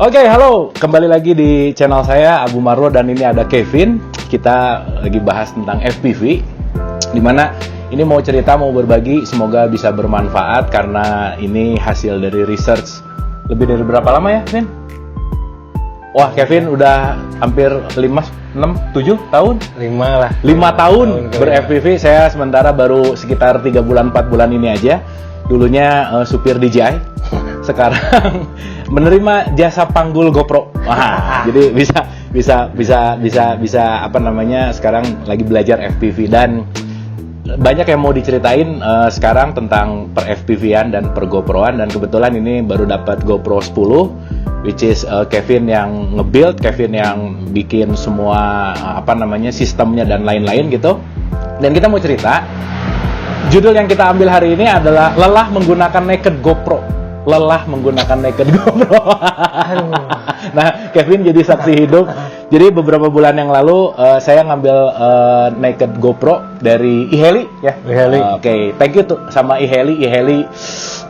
Oke, halo. Kembali lagi di channel saya, Abu Marlo, dan ini ada Kevin. Kita lagi bahas tentang FPV. Dimana ini mau cerita, mau berbagi, semoga bisa bermanfaat karena ini hasil dari research. Lebih dari berapa lama ya, Vin? Wah, Kevin udah hampir 5, 6, 7 tahun? 5 lah. 5 tahun ber-FPV. Saya sementara baru sekitar 3 bulan, 4 bulan ini aja. Dulunya supir DJI. Sekarang menerima jasa panggul GoPro. Wah, jadi bisa apa namanya, sekarang lagi belajar FPV dan banyak yang mau diceritain sekarang tentang per FPV-an dan per GoPro-an, dan kebetulan ini baru dapat GoPro 10 which is Kevin yang nge-build, Kevin yang bikin semua apa namanya sistemnya dan lain-lain gitu. Dan kita mau cerita, judul yang kita ambil hari ini adalah lelah menggunakan naked GoPro. Lelah menggunakan naked GoPro. Nah, Kevin jadi saksi hidup. Jadi beberapa bulan yang lalu saya ngambil naked GoPro dari iHeli ya. Oke, thank you tuh sama iHeli. iHeli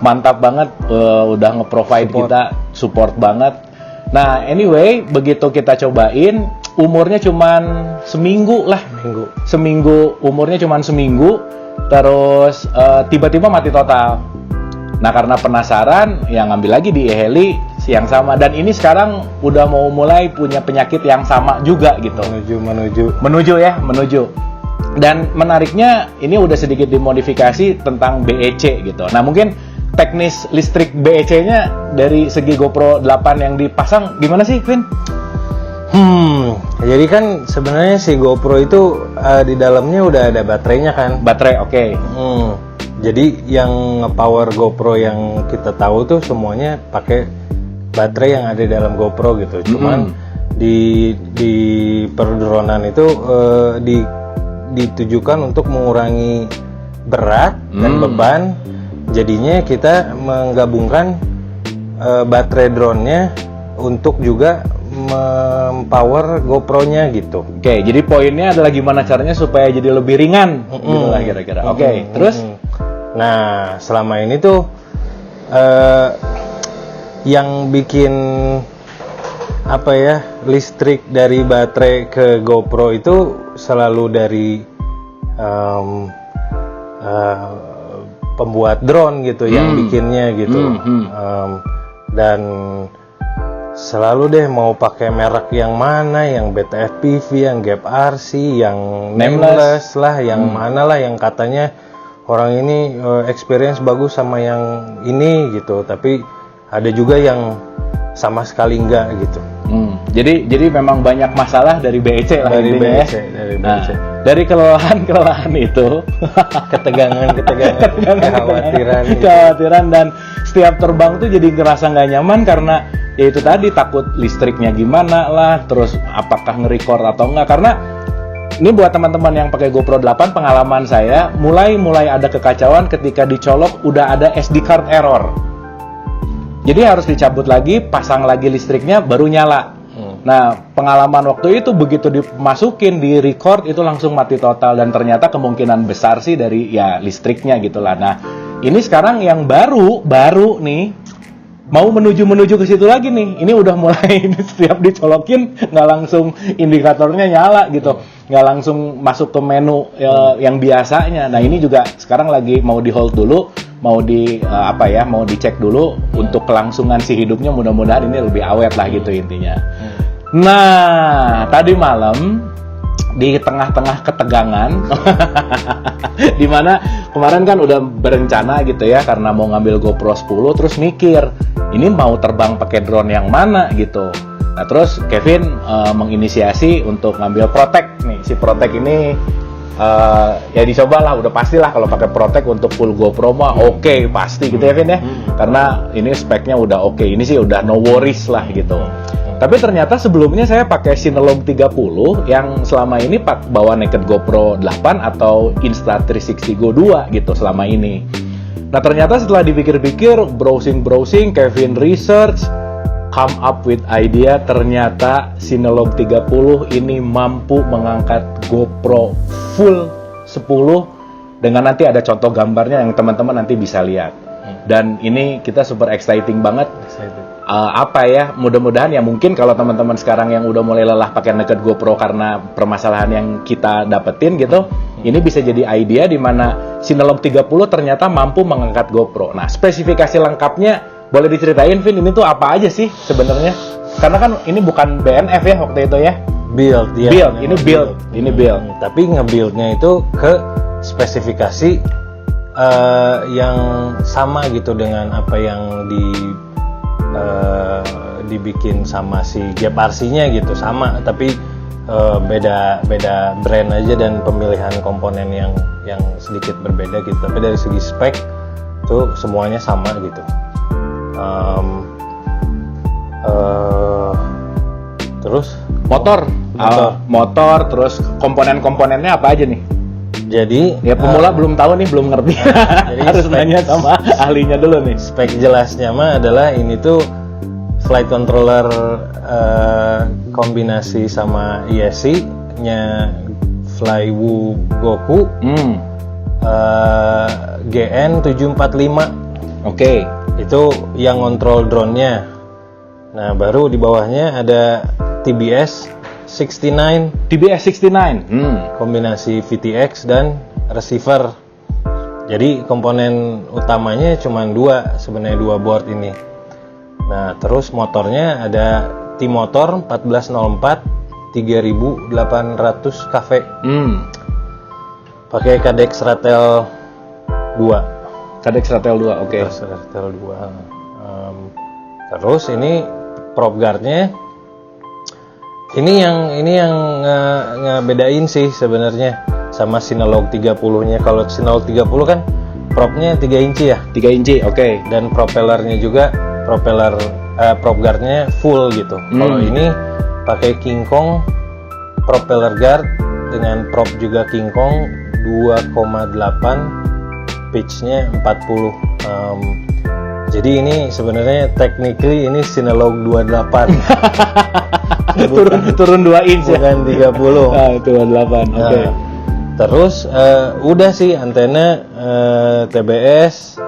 mantap banget, udah nge-provide kita support banget. Nah, anyway, begitu kita cobain, umurnya cuman seminggu lah. Seminggu, umurnya cuman seminggu. Terus tiba-tiba mati total. Nah, karena penasaran, yang ngambil lagi di iHeli yang sama, dan ini sekarang udah mau mulai punya penyakit yang sama juga gitu. Menuju. Dan menariknya ini udah sedikit dimodifikasi tentang BEC gitu. Nah, mungkin teknis listrik BEC-nya dari segi GoPro 8 yang dipasang gimana sih, Vin? Jadi kan sebenarnya si GoPro itu di dalamnya udah ada baterainya kan. Baterai, oke. Jadi yang power GoPro yang kita tahu tuh semuanya pakai baterai yang ada di dalam GoPro gitu. Cuman di perdronan itu ditujukan untuk mengurangi berat dan beban. Jadinya kita menggabungkan baterai drone-nya untuk juga mempower GoPro-nya gitu. Oke, jadi poinnya adalah gimana caranya supaya jadi lebih ringan gitu lah kira-kira. Oke, terus? Nah, selama ini tuh yang bikin apa ya, listrik dari baterai ke GoPro itu selalu dari pembuat drone gitu yang bikinnya gitu. Dan selalu deh mau pakai merek yang mana, yang Beta FPV, yang Gap RC, yang Nameless lah, yang mana lah yang katanya orang ini experience bagus sama yang ini gitu, tapi ada juga yang sama sekali enggak gitu. Jadi memang banyak masalah dari BEC lah, dari BEC, ya? dari BEC. Nah, dari kelelahan itu, ketegangan, kekhawatiran, dan setiap terbang tuh jadi ngerasa nggak nyaman karena ya itu tadi, takut listriknya gimana lah, terus apakah nge-record atau enggak. Karena ini buat teman-teman yang pakai GoPro 8, pengalaman saya mulai ada kekacauan ketika dicolok udah ada SD card error. Jadi harus dicabut lagi, pasang lagi listriknya baru nyala. Nah, pengalaman waktu itu begitu dimasukin di record itu langsung mati total, dan ternyata kemungkinan besar sih dari ya listriknya gitulah. Nah, ini sekarang yang baru nih mau menuju ke situ lagi nih. Ini udah mulai setiap dicolokin nggak langsung indikatornya nyala gitu, nggak langsung masuk ke menu yang biasanya. Nah, ini juga sekarang lagi mau di hold dulu, mau dicek dulu untuk kelangsungan si hidupnya. Mudah-mudahan ini lebih awet lah gitu intinya. Nah, tadi malam di tengah-tengah ketegangan dimana kemarin kan udah berencana gitu ya, karena mau ngambil GoPro 10, terus mikir ini mau terbang pakai drone yang mana gitu. Nah, terus Kevin menginisiasi untuk ngambil Protect nih. Si Protect ini ya dicobalah, udah pastilah kalau pakai Protect untuk full GoPro mah oke, pasti gitu ya, Vin ya. Karena ini speknya udah oke. Ini sih udah no worries lah gitu. Tapi ternyata sebelumnya saya pakai Synology 30 yang selama ini bawa naked GoPro 8 atau Insta360 Go 2 gitu selama ini. Nah, ternyata setelah dipikir-pikir, browsing, Kevin research, come up with idea, ternyata Synology 30 ini mampu mengangkat GoPro full 10 dengan nanti ada contoh gambarnya yang teman-teman nanti bisa lihat. Dan ini kita super exciting banget. Excited. Apa ya, mudah-mudahan ya mungkin kalau teman-teman sekarang yang udah mulai lelah pakai naked GoPro karena permasalahan yang kita dapetin gitu, ini bisa jadi idea di mana Sinalog 30 ternyata mampu mengangkat GoPro. Nah, spesifikasi lengkapnya boleh diceritain, Vin, ini tuh apa aja sih sebenarnya? Karena kan ini bukan BNF ya waktu itu ya. Build ya. Build, ini build. Tapi nge-buildnya itu ke spesifikasi yang sama gitu dengan apa yang dibikin sama si Gap RC-nya gitu, sama tapi beda brand aja dan pemilihan komponen yang sedikit berbeda gitu. Tapi dari segi spek tuh semuanya sama gitu. Terus motor, terus komponen-komponennya apa aja nih? Jadi ya pemula belum tahu nih, belum ngerti. Jadi harus nanya sama ahlinya dulu nih. Spek jelasnya mah adalah ini tuh flight controller kombinasi sama ESC-nya Flywoo Goku GN 745. Oke. Itu yang ngontrol drone-nya. Nah, baru di bawahnya ada TBS 69. TBS 69. Kombinasi VTX dan receiver. Jadi komponen utamanya cuma sebenarnya dua board ini. Nah, terus motornya ada T-Motor 1404 3800 kV. Pakai Cadex Ratel 2. Cadex Ratel 2, oke. Cadex Ratel 2. Terus ini prop guardnya. Ini yang ngebedain sih sebenarnya sama Sinalog 30-nya. Kalau Sinalog 30 kan propnya 3 inci ya. 3 inci, oke. Dan propellernya juga prop guardnya full gitu. Kalau ini pakai King Kong propeller guard dengan prop juga King Kong 2,8, pitchnya 40. Jadi ini sebenarnya technically ini Sinalog 28. turun 2 inch bukan 30. Itu 28. Oke. Terus udah sih antena TBS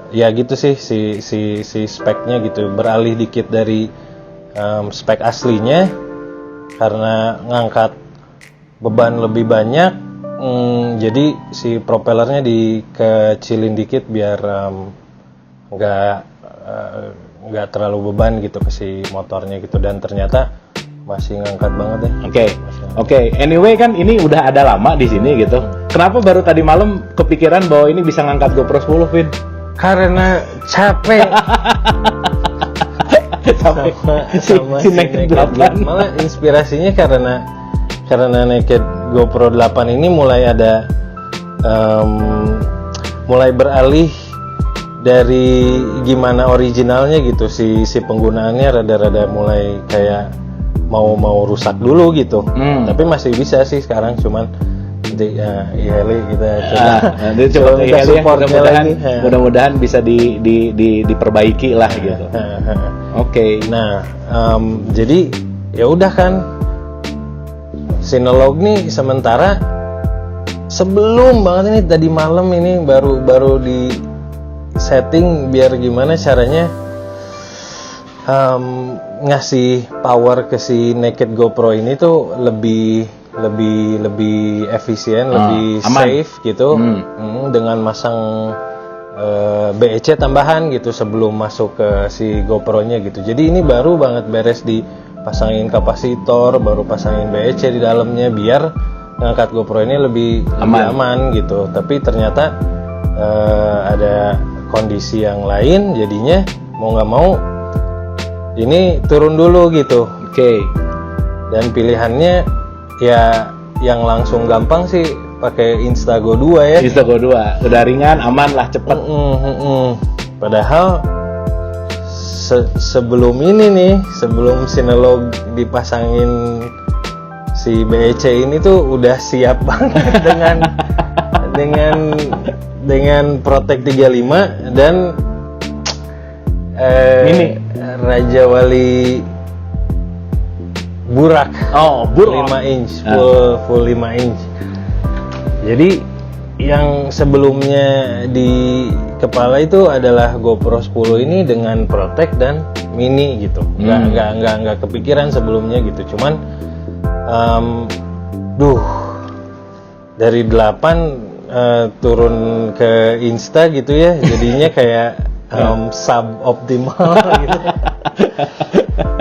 ya gitu sih si speknya gitu, beralih dikit dari spek aslinya karena ngangkat beban lebih banyak. Jadi si propellernya dikecilin dikit biar nggak terlalu beban gitu ke si motornya gitu, dan ternyata masih ngangkat banget ya. Oke. Anyway kan ini udah ada lama di sini gitu. Kenapa baru tadi malam kepikiran bahwa ini bisa ngangkat GoPro 10, Vin? Karena capek. sama si Naked 8. Malah inspirasinya karena Naked GoPro 8 ini mulai ada mulai beralih dari gimana originalnya gitu, si penggunaannya rada-rada mulai kayak mau rusak dulu gitu. Tapi masih bisa sih sekarang, cuman nanti Iheli kita coba kita supportnya lagi. Mudah-mudahan bisa diperbaiki lah gitu. Oke. Nah, jadi ya udah kan Sinalog nih sementara sebelum banget ini tadi malam ini baru di setting biar gimana caranya ngasih power ke si Naked GoPro ini tuh lebih efisien, lebih aman, safe gitu, dengan masang BEC tambahan gitu sebelum masuk ke si GoPro-nya gitu. Jadi ini baru banget beres dipasangin kapasitor, baru pasangin BEC di dalamnya biar ngangkat GoPro ini lebih aman gitu. Tapi ternyata ada kondisi yang lain, jadinya mau nggak mau ini turun dulu gitu. Oke. Dan pilihannya ya yang langsung gampang sih pakai Instago 2 ya. Instago 2 udah ringan, aman lah, cepet. Padahal sebelum ini nih, sebelum Sinalog dipasangin si BEC ini tuh udah siap banget dengan Protect 35 dan ini Raja Wali Burak. 5 inch, full 5 inch. Jadi yang sebelumnya kepala itu adalah GoPro 10 ini dengan Protect dan Mini gitu. Nggak kepikiran sebelumnya gitu. Cuman dari 8 turun ke Insta gitu ya, jadinya kayak suboptimal gitu.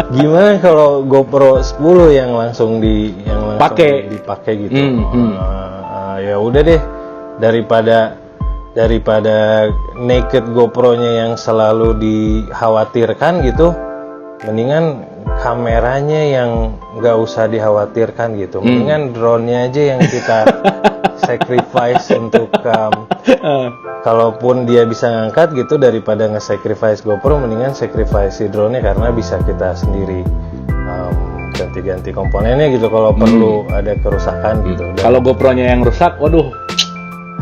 Gimana kalau GoPro 10 yang langsung dipakai gitu? Ya udah deh, daripada naked GoPro-nya yang selalu dikhawatirkan gitu, mendingan kameranya yang nggak usah dikhawatirkan gitu. Mendingan drone-nya aja yang kita sacrifice untuk kalaupun dia bisa ngangkat gitu, daripada nge-sacrifice GoPro, mendingan sacrifice si drone-nya karena bisa kita sendiri ganti-ganti komponennya gitu kalau perlu ada kerusakan gitu. Kalau GoPro-nya yang rusak, waduh,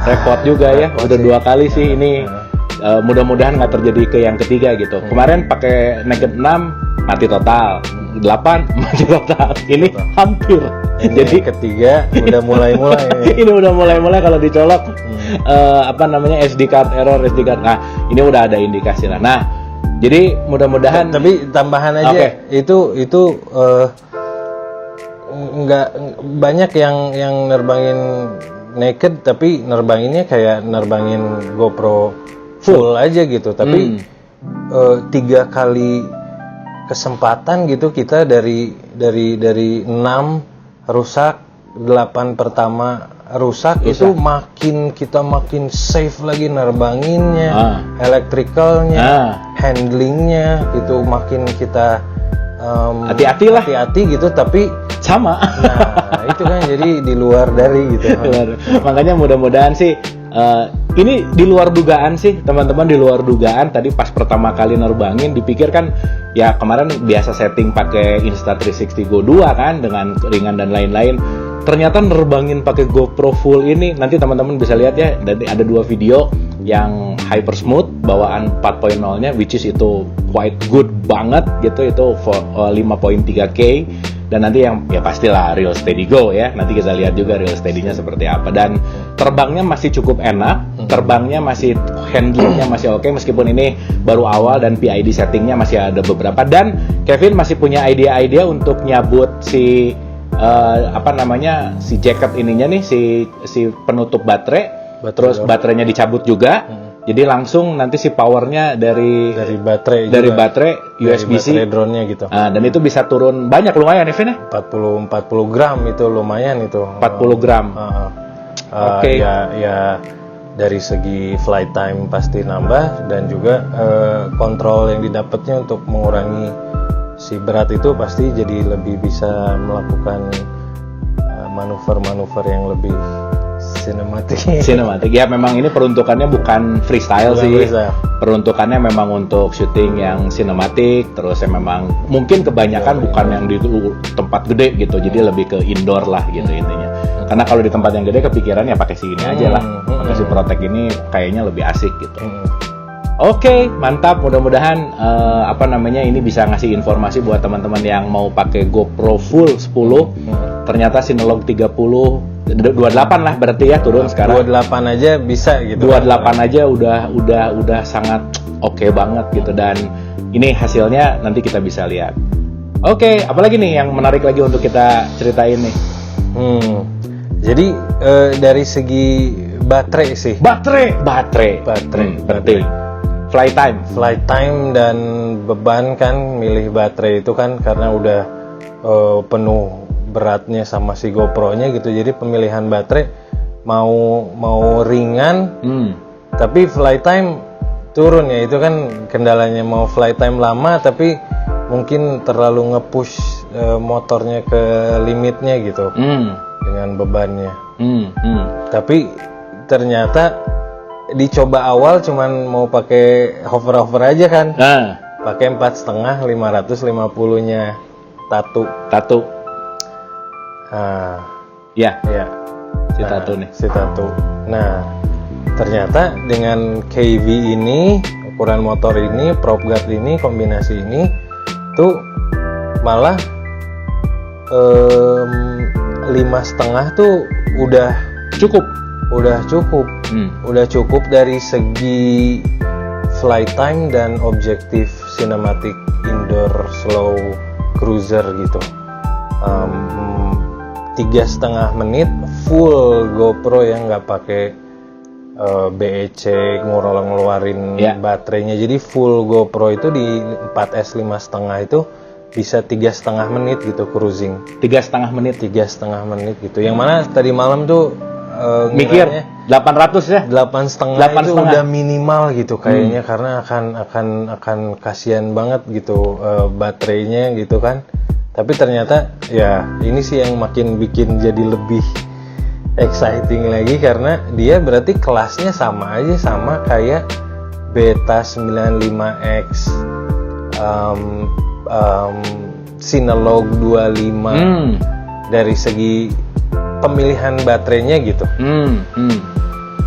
repot juga ya. Udah 2 kali sih ini. Mudah-mudahan nggak terjadi ke yang ketiga gitu. Kemarin pakai naked 6 mati total, 8 mati total. Ini hampir. Jadi ketiga udah mulai-mulai. Ini udah mulai-mulai kalau dicolok SD card error, SD card. Nah, ini udah ada indikasi lah. Nah, jadi mudah-mudahan. Tapi tambahan aja, itu nggak banyak yang nerbangin naked, tapi nerbanginnya kayak nerbangin GoPro full aja gitu. Tapi 3 kali kesempatan gitu kita dari 6 rusak, 8 pertama rusak. Itu kita makin safe lagi nerbanginnya, electricalnya, handlingnya gitu, makin kita hati-hati gitu, tapi sama. Nah, itu kan jadi di luar dari gitu. Makanya mudah-mudahan sih ini di luar dugaan sih, teman-teman, di luar dugaan. Tadi pas pertama kali nerbangin dipikirkan ya kemarin biasa setting pakai Insta360 Go 2 kan dengan ringan dan lain-lain. Ternyata nerbangin pakai GoPro full ini, nanti teman-teman bisa lihat ya, ada 2 video yang hyper smooth bawaan 4.0-nya, which is itu quite good banget gitu, itu 5.3K. Dan nanti yang ya pastilah real steady go ya, nanti kita lihat juga real steady-nya seperti apa. Dan terbangnya masih cukup enak, terbangnya masih, handlingnya masih oke, meskipun ini baru awal dan PID settingnya masih ada beberapa. Dan Kevin masih punya ide-ide untuk nyabut si si jacket ininya nih, si penutup baterai, terus baterainya dicabut juga. Jadi langsung nanti si powernya dari baterai USB-C, baterai drone-nya gitu. Dan itu bisa turun banyak, lumayan Evin ya? 40 gram itu lumayan itu. 40 gram. Oke. Ya dari segi flight time pasti nambah, dan juga kontrol yang didapatnya untuk mengurangi si berat itu pasti jadi lebih bisa melakukan manuver-manuver yang lebih sinematik. Ya memang ini peruntukannya bukan freestyle sih. Peruntukannya memang untuk syuting yang sinematik, terus yang memang mungkin kebanyakan bukan yang di tempat gede gitu. Jadi lebih ke indoor lah gitu intinya. Karena kalau di tempat yang gede kepikiran ya pakai si ini aja lah. Pakai si Protect ini kayaknya lebih asik gitu. Oke, mantap. Mudah-mudahan ini bisa ngasih informasi buat teman-teman yang mau pakai GoPro full 10. Ternyata Synology 30 28 lah berarti ya turun sekarang. 28 aja bisa gitu. 28 aja udah sangat oke banget gitu, dan ini hasilnya nanti kita bisa lihat. Oke, apalagi nih yang menarik lagi untuk kita ceritain nih? Jadi dari segi baterai sih. Baterai. Penting. Flight time dan beban kan, milih baterai itu kan karena udah penuh beratnya sama si GoPro-nya gitu. Jadi pemilihan baterai mau ringan, tapi flight time turun ya. Itu kan kendalanya, mau flight time lama tapi mungkin terlalu nge-push motornya ke limitnya gitu dengan bebannya. Tapi ternyata dicoba awal cuman mau pakai hover aja kan. Pakai 4,5 550-nya Tatu. Si Tatu. Nah, ternyata dengan KV ini, ukuran motor ini, prop guard ini, kombinasi ini tuh malah 5,5 tuh udah udah cukup. Udah cukup dari segi flight time dan objektif cinematic indoor slow cruiser gitu. 3,5 menit full GoPro yang nggak pakai BEC ngeluarin baterainya. Jadi full GoPro itu di 4S 5,5 itu bisa 3,5 menit gitu cruising. 3,5 menit. 3,5 menit gitu. Yang mana tadi malam tuh mikir 800 ya? 8,5 itu udah minimal gitu kayaknya, karena akan kasihan banget gitu baterainya gitu kan. Tapi ternyata ya ini sih yang makin bikin jadi lebih exciting lagi, karena dia berarti kelasnya sama aja sama kayak Beta 95X, Synology 25 dari segi pemilihan baterainya gitu.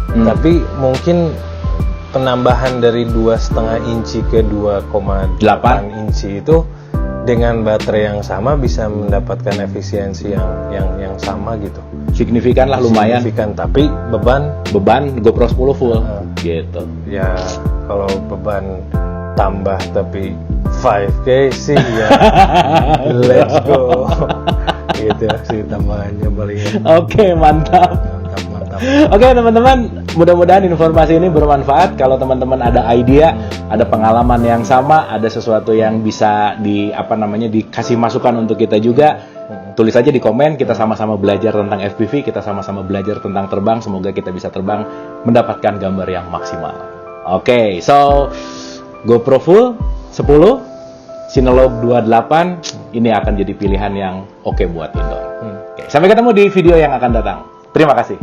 Tapi mungkin penambahan dari 2,5 inci ke 2,8 inci itu dengan baterai yang sama bisa mendapatkan efisiensi yang sama gitu. Signifikan lah, lumayan. Signifikan, tapi beban GoPro 10 full gitu. Ya kalau beban tambah tapi 5K sih ya let's go gitu sih tambahannya paling. Oke, mantap. Oke teman-teman, mudah-mudahan informasi ini bermanfaat. Kalau teman-teman ada ide, ada pengalaman yang sama, ada sesuatu yang bisa dikasih masukan untuk kita juga, tulis aja di komen. Kita sama-sama belajar tentang FPV, kita sama-sama belajar tentang terbang. Semoga kita bisa terbang mendapatkan gambar yang maksimal. Oke, so GoPro full 10, Synology 28 ini akan jadi pilihan yang oke buat indoor. Oke, sampai ketemu di video yang akan datang. Terima kasih.